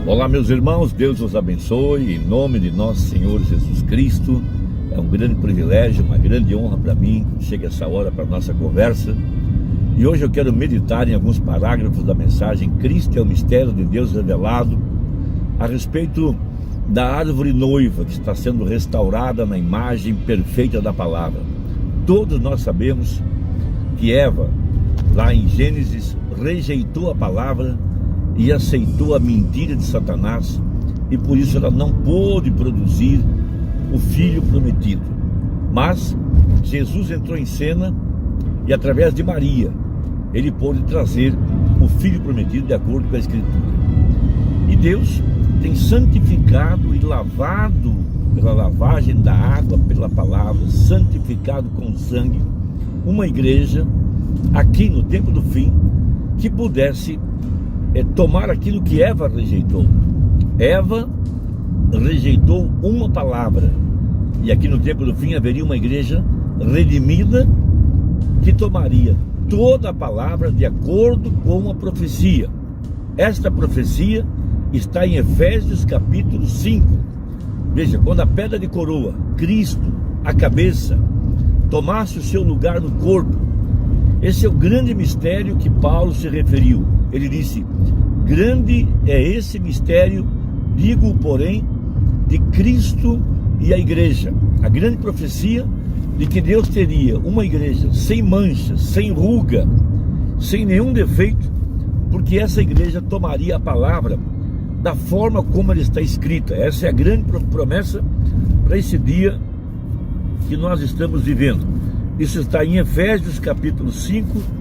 Olá, meus irmãos, Deus os abençoe, em nome de nosso Senhor Jesus Cristo. É um grande privilégio, uma grande honra para mim, que chega essa hora para a nossa conversa. E hoje eu quero meditar em alguns parágrafos da mensagem Cristo é o mistério de Deus revelado, a respeito da árvore noiva que está sendo restaurada na imagem perfeita da palavra. Todos nós sabemos que Eva, lá em Gênesis, rejeitou a palavra e aceitou a mentira de Satanás, e por isso ela não pôde produzir o filho prometido. Mas Jesus entrou em cena e através de Maria ele pôde trazer o filho prometido de acordo com a Escritura. E Deus tem santificado e lavado pela lavagem da água, pela palavra, santificado com sangue, uma igreja aqui no tempo do fim que pudesse tomar aquilo que Eva rejeitou. Eva rejeitou uma palavra, e aqui no tempo do fim haveria uma igreja redimida que tomaria toda a palavra de acordo com a profecia. Esta profecia está em Efésios capítulo 5. Veja, quando a pedra de coroa, Cristo, a cabeça, tomasse o seu lugar no corpo, esse é o grande mistério que Paulo se referiu. Ele disse: grande é esse mistério, digo, porém, de Cristo e a igreja. A grande profecia de que Deus teria uma igreja sem manchas, sem ruga, sem nenhum defeito, porque essa igreja tomaria a palavra da forma como ela está escrita. Essa é a grande promessa para esse dia que nós estamos vivendo. Isso está em Efésios capítulo 5,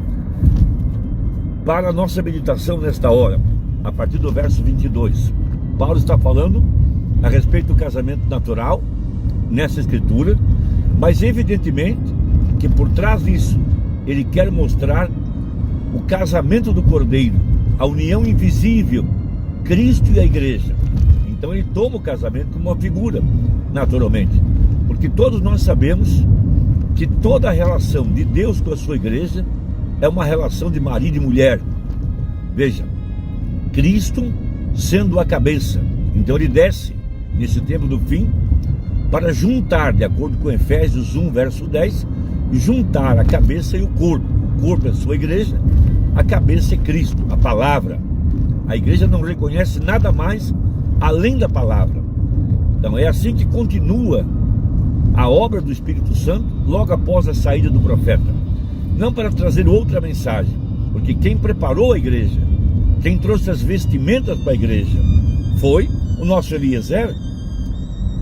para a nossa meditação nesta hora, a partir do verso 22. Paulo está falando a respeito do casamento natural nessa escritura, mas evidentemente que por trás disso ele quer mostrar o casamento do Cordeiro, a união invisível, Cristo e a igreja. Então ele toma o casamento como uma figura, naturalmente, porque todos nós sabemos que toda a relação de Deus com a sua igreja é uma relação de marido e mulher. Veja, Cristo sendo a cabeça, então ele desce nesse tempo do fim para juntar, de acordo com Efésios 1 verso 10, juntar a cabeça e o corpo. O corpo é a sua igreja, a cabeça é Cristo, a palavra. A igreja não reconhece nada mais além da palavra. Então é assim que continua a obra do Espírito Santo logo após a saída do profeta. Não para trazer outra mensagem, porque quem preparou a igreja, quem trouxe as vestimentas para a igreja, foi o nosso Eliezer.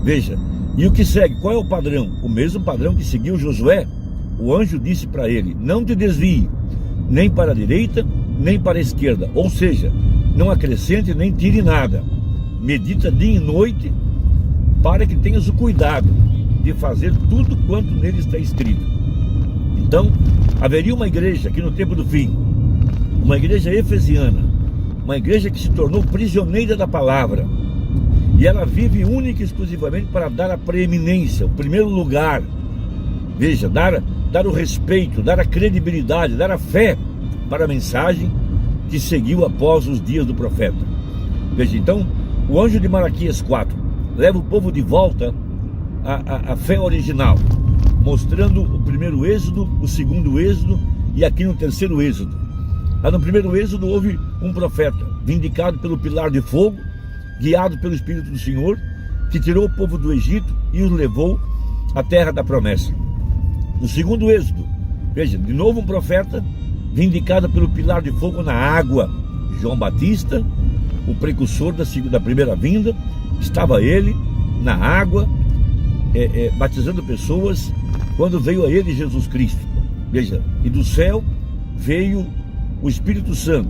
Veja, e o que segue, qual é o padrão? O mesmo padrão que seguiu Josué. O anjo disse para ele: não te desvie, nem para a direita, nem para a esquerda. Ou seja, não acrescente nem tire nada. Medita dia e noite, para que tenhas o cuidado de fazer tudo quanto nele está escrito. Então, haveria uma igreja aqui no tempo do fim, uma igreja efesiana, uma igreja que se tornou prisioneira da palavra, e ela vive única e exclusivamente para dar a preeminência, o primeiro lugar. Veja, dar o respeito, dar a credibilidade, dar a fé para a mensagem que seguiu após os dias do profeta. Veja, então, o anjo de Malaquias 4 leva o povo de volta à fé original, mostrando o primeiro êxodo, o segundo êxodo e aqui no terceiro êxodo. Lá no primeiro êxodo houve um profeta, vindicado pelo pilar de fogo, guiado pelo Espírito do Senhor, que tirou o povo do Egito e os levou à terra da promessa. No segundo êxodo, veja, de novo um profeta, vindicado pelo pilar de fogo na água. João Batista, o precursor da primeira vinda, estava ele na água, batizando pessoas, quando veio a ele Jesus Cristo. Veja, e do céu veio o Espírito Santo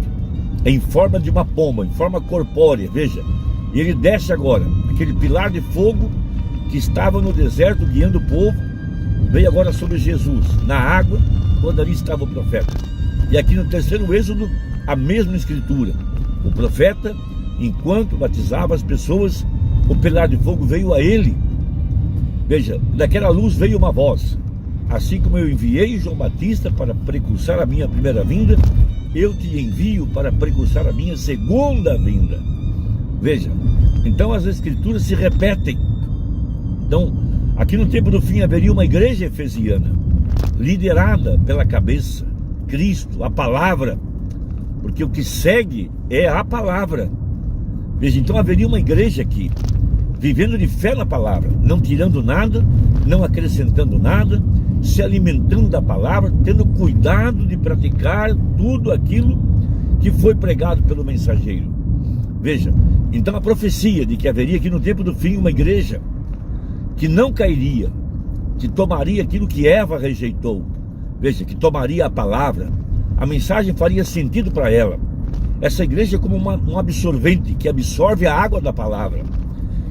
em forma de uma pomba, em forma corpórea. Veja, e ele desce agora, aquele pilar de fogo que estava no deserto guiando o povo, veio agora sobre Jesus, na água, quando ali estava o profeta. E aqui no terceiro êxodo, a mesma escritura. O profeta, enquanto batizava as pessoas, o pilar de fogo veio a ele. Veja, daquela luz veio uma voz: assim como eu enviei João Batista para precursar a minha primeira vinda, eu te envio para precursar a minha segunda vinda. Veja, então as escrituras se repetem. Então, aqui no tempo do fim haveria uma igreja efesiana, liderada pela cabeça, Cristo, a palavra, porque o que segue é a palavra. Veja, então haveria uma igreja aqui, vivendo de fé na palavra, não tirando nada, não acrescentando nada, se alimentando da palavra, tendo cuidado de praticar tudo aquilo que foi pregado pelo mensageiro. Veja, então a profecia de que haveria aqui no tempo do fim uma igreja que não cairia, que tomaria aquilo que Eva rejeitou, veja, que tomaria a palavra, a mensagem faria sentido para ela. Essa igreja é como um absorvente que absorve a água da palavra.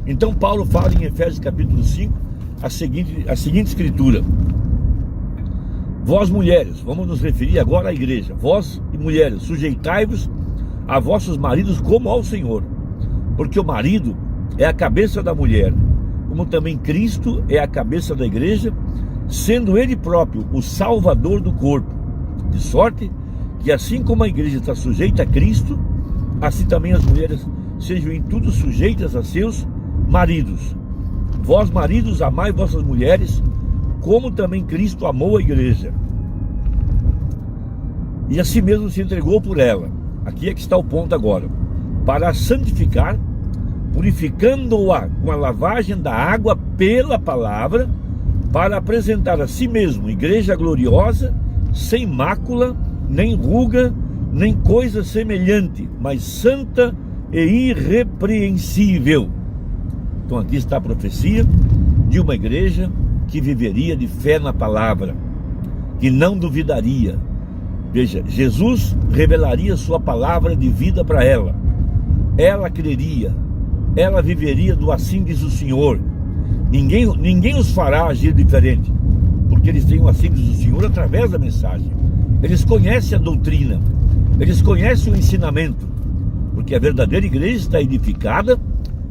Então Paulo fala em Efésios capítulo 5 a seguinte escritura: vós mulheres, vamos nos referir agora à igreja, vós e mulheres, sujeitai-vos a vossos maridos como ao Senhor, porque o marido é a cabeça da mulher, como também Cristo é a cabeça da igreja, sendo ele próprio o salvador do corpo, de sorte que assim como a igreja está sujeita a Cristo, assim também as mulheres sejam em tudo sujeitas a seus maridos. Vós maridos, amai vossas mulheres, como também Cristo amou a igreja, e assim mesmo se entregou por ela. Aqui é que está o ponto agora: para a santificar, purificando-a com a lavagem da água pela palavra, para apresentar a si mesmo igreja gloriosa, sem mácula, nem ruga, nem coisa semelhante, mas santa e irrepreensível. Então aqui está a profecia de uma igreja que viveria de fé na palavra, que não duvidaria. Veja, Jesus revelaria sua palavra de vida para ela. Ela creria, ela viveria do assim diz o Senhor. Ninguém os fará agir diferente, porque eles têm o assim diz o Senhor através da mensagem. Eles conhecem a doutrina, eles conhecem o ensinamento, porque a verdadeira igreja está edificada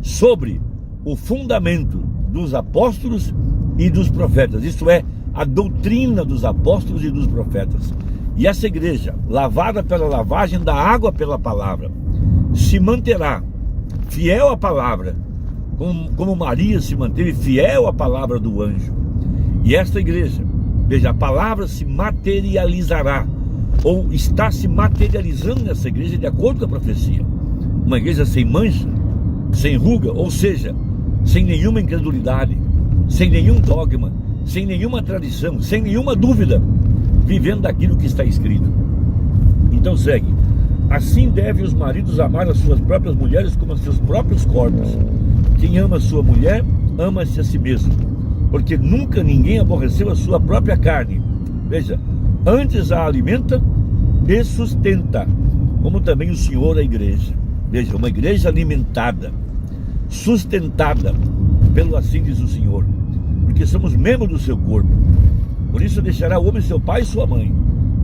sobre o fundamento dos apóstolos e dos profetas, isto é, a doutrina dos apóstolos e dos profetas. E essa igreja, lavada pela lavagem da água pela palavra, se manterá fiel à palavra, como Maria se manteve fiel à palavra do anjo. E esta igreja, veja, a palavra se materializará, ou está se materializando nessa igreja de acordo com a profecia. Uma igreja sem mancha, sem ruga, ou seja, sem nenhuma incredulidade, sem nenhum dogma, sem nenhuma tradição, sem nenhuma dúvida, vivendo daquilo que está escrito. Então segue: assim devem os maridos amar as suas próprias mulheres como a seus próprios corpos. Quem ama a sua mulher, ama-se a si mesmo, porque nunca ninguém aborreceu a sua própria carne. Veja, antes a alimenta e sustenta, como também o Senhor a igreja. Veja, uma igreja alimentada, sustentada pelo assim diz o Senhor, porque somos membros do seu corpo. Por isso deixará o homem seu pai e sua mãe,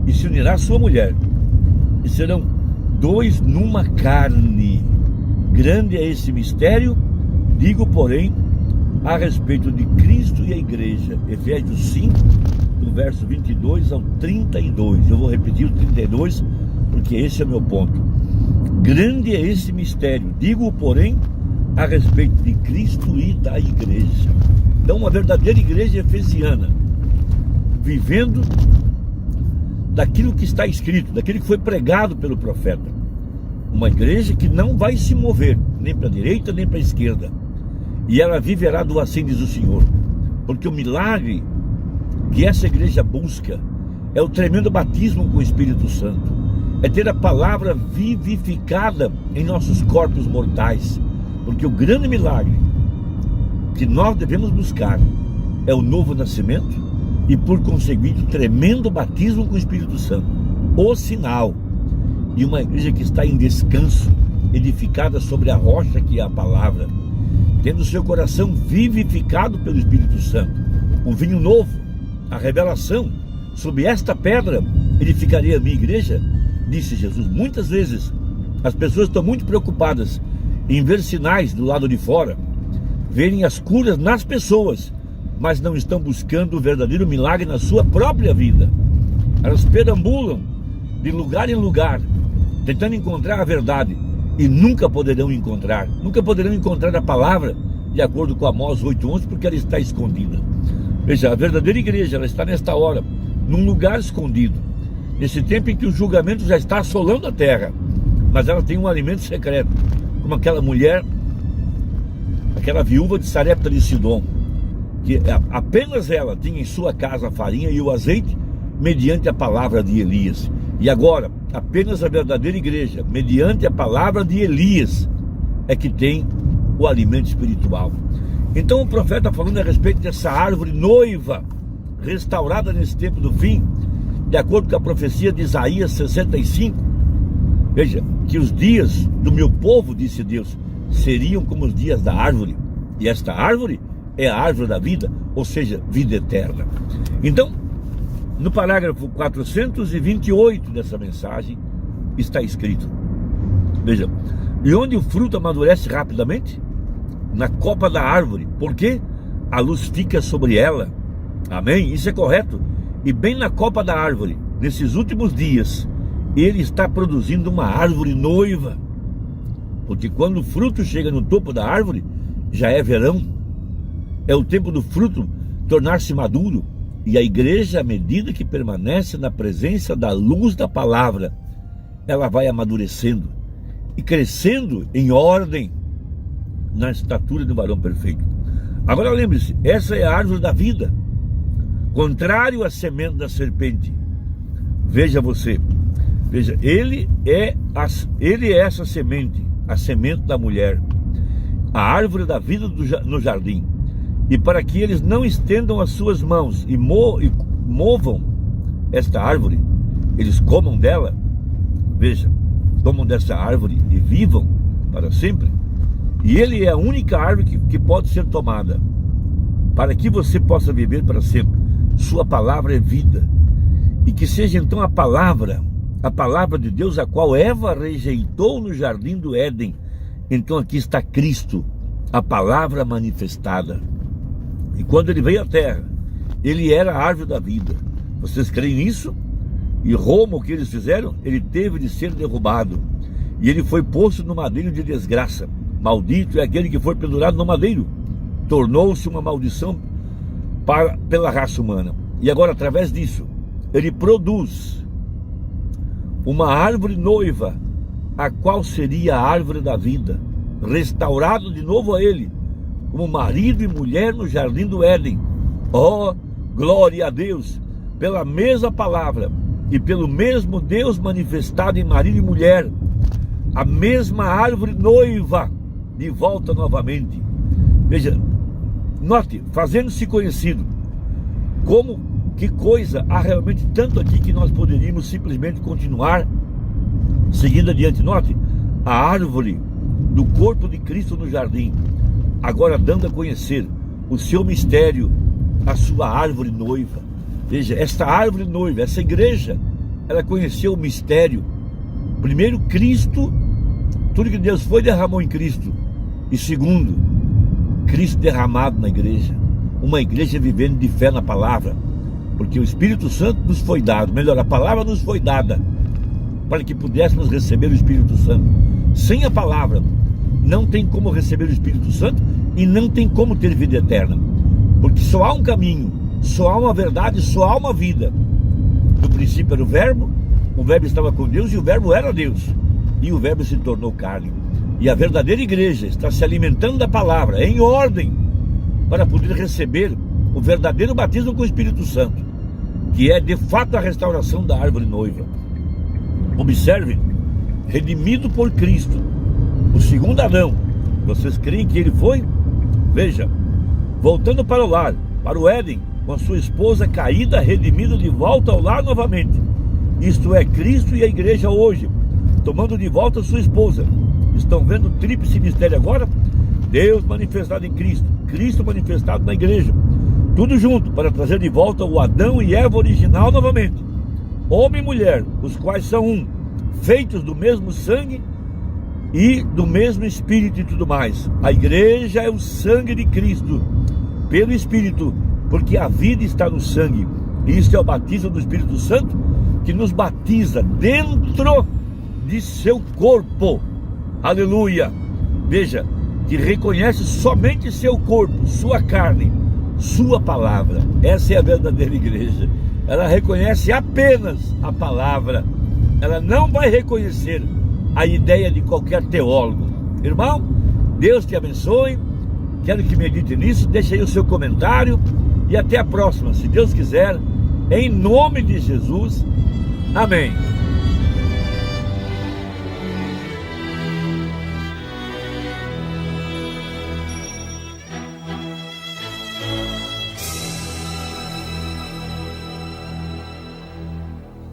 e se unirá à sua mulher, e serão dois numa carne. Grande é esse mistério, digo, porém, a respeito de Cristo e a igreja. Efésios 5, do verso 22 ao 32. Eu vou repetir o 32, porque esse é o meu ponto. Grande é esse mistério, digo, porém, a respeito de Cristo e da igreja. Então, uma verdadeira igreja efesiana, vivendo daquilo que está escrito, daquilo que foi pregado pelo profeta. Uma igreja que não vai se mover, nem para a direita, nem para a esquerda. E ela viverá do assim diz o Senhor. Porque o milagre que essa igreja busca é o tremendo batismo com o Espírito Santo. É ter a palavra vivificada em nossos corpos mortais. Porque o grande milagre que nós devemos buscar é o novo nascimento e, por conseguinte, o tremendo batismo com o Espírito Santo. O sinal de uma igreja que está em descanso, edificada sobre a rocha que é a palavra, tendo seu coração vivificado pelo Espírito Santo. Um vinho novo, a revelação: sobre esta pedra edificarei a minha igreja, disse Jesus. Muitas vezes as pessoas estão muito preocupadas em ver sinais do lado de fora, verem as curas nas pessoas, mas não estão buscando o verdadeiro milagre na sua própria vida. Elas perambulam de lugar em lugar, tentando encontrar a verdade, e nunca poderão encontrar a palavra, de acordo com Amós 8:11, porque ela está escondida. Veja, a verdadeira igreja, ela está nesta hora, num lugar escondido, nesse tempo em que o julgamento já está assolando a terra, mas ela tem um alimento secreto, como aquela mulher, aquela viúva de Sarepta de Sidom, que apenas ela tinha em sua casa a farinha e o azeite, mediante a palavra de Elias. E agora, apenas a verdadeira igreja, mediante a palavra de Elias, é que tem o alimento espiritual. Então o profeta está falando a respeito dessa árvore noiva, restaurada nesse tempo do fim, de acordo com a profecia de Isaías 65. Veja, que os dias do meu povo, disse Deus, seriam como os dias da árvore. E esta árvore é a árvore da vida, ou seja, vida eterna. Então, no parágrafo 428 dessa mensagem, está escrito, veja, e onde o fruto amadurece rapidamente? Na copa da árvore, porque a luz fica sobre ela. Amém? Isso é correto. E bem na copa da árvore, nesses últimos dias, ele está produzindo uma árvore noiva. Porque quando o fruto chega no topo da árvore, já é verão. É o tempo do fruto tornar-se maduro. E a igreja, à medida que permanece na presença da luz da palavra, ela vai amadurecendo e crescendo em ordem na estatura do varão perfeito. Agora lembre-se, essa é a árvore da vida, contrário à semente da serpente. Veja você, veja, ele é essa semente, a semente da mulher, a árvore da vida no jardim. E para que eles não estendam as suas mãos e movam esta árvore, eles comam dela, veja, tomam dessa árvore e vivam para sempre. E ele é a única árvore que pode ser tomada, para que você possa viver para sempre. Sua palavra é vida. E que seja então a palavra de Deus, a qual Eva rejeitou no jardim do Éden. Então aqui está Cristo, a palavra manifestada. E quando ele veio à terra, ele era a árvore da vida. Vocês creem nisso? E Roma, o que eles fizeram? Ele teve de ser derrubado. E ele foi posto no madeiro de desgraça. Maldito é aquele que foi pendurado no madeiro. Tornou-se uma maldição pela raça humana. E agora, através disso, ele produz uma árvore noiva, a qual seria a árvore da vida, restaurado de novo a ele, como marido e mulher no jardim do Éden. Oh, glória a Deus, pela mesma palavra e pelo mesmo Deus manifestado em marido e mulher, a mesma árvore noiva de volta novamente. Veja, note, fazendo-se conhecido. Que coisa, há realmente tanto aqui que nós poderíamos simplesmente continuar seguindo adiante. Note, a árvore do corpo de Cristo no jardim, agora dando a conhecer o seu mistério, a sua árvore noiva. Veja, esta árvore noiva, essa igreja, ela conheceu o mistério. Primeiro, Cristo, tudo que Deus foi, derramou em Cristo. E segundo, Cristo derramado na igreja. Uma igreja vivendo de fé na palavra. Porque o Espírito Santo nos foi dado, melhor, a palavra nos foi dada, para que pudéssemos receber o Espírito Santo. Sem a palavra, não tem como receber o Espírito Santo e não tem como ter vida eterna. Porque só há um caminho, só há uma verdade, só há uma vida. No princípio era o Verbo estava com Deus e o Verbo era Deus. E o Verbo se tornou carne. E a verdadeira igreja está se alimentando da palavra, em ordem, para poder receber o verdadeiro batismo com o Espírito Santo, que é de fato a restauração da árvore noiva. Observe, redimido por Cristo, o segundo Adão. Vocês creem que ele foi? Veja, voltando para o lar, para o Éden, com a sua esposa caída, redimido de volta ao lar novamente. Isto é, Cristo e a igreja hoje, tomando de volta a sua esposa. Estão vendo o tríplice mistério agora? Deus manifestado em Cristo, Cristo manifestado na igreja. Tudo junto para trazer de volta o Adão e Eva original novamente. Homem e mulher, os quais são um, feitos do mesmo sangue e do mesmo Espírito e tudo mais. A igreja é o sangue de Cristo, pelo Espírito, porque a vida está no sangue. E isto é o batismo do Espírito Santo, que nos batiza dentro de seu corpo. aleluia, veja, que reconhece somente seu corpo, sua carne, sua palavra. Essa é a verdadeira igreja. Ela reconhece apenas a palavra. Ela não vai reconhecer a ideia de qualquer teólogo. Irmão, Deus te abençoe. Quero que medite nisso. Deixe aí o seu comentário. E até a próxima, se Deus quiser. Em nome de Jesus. Amém.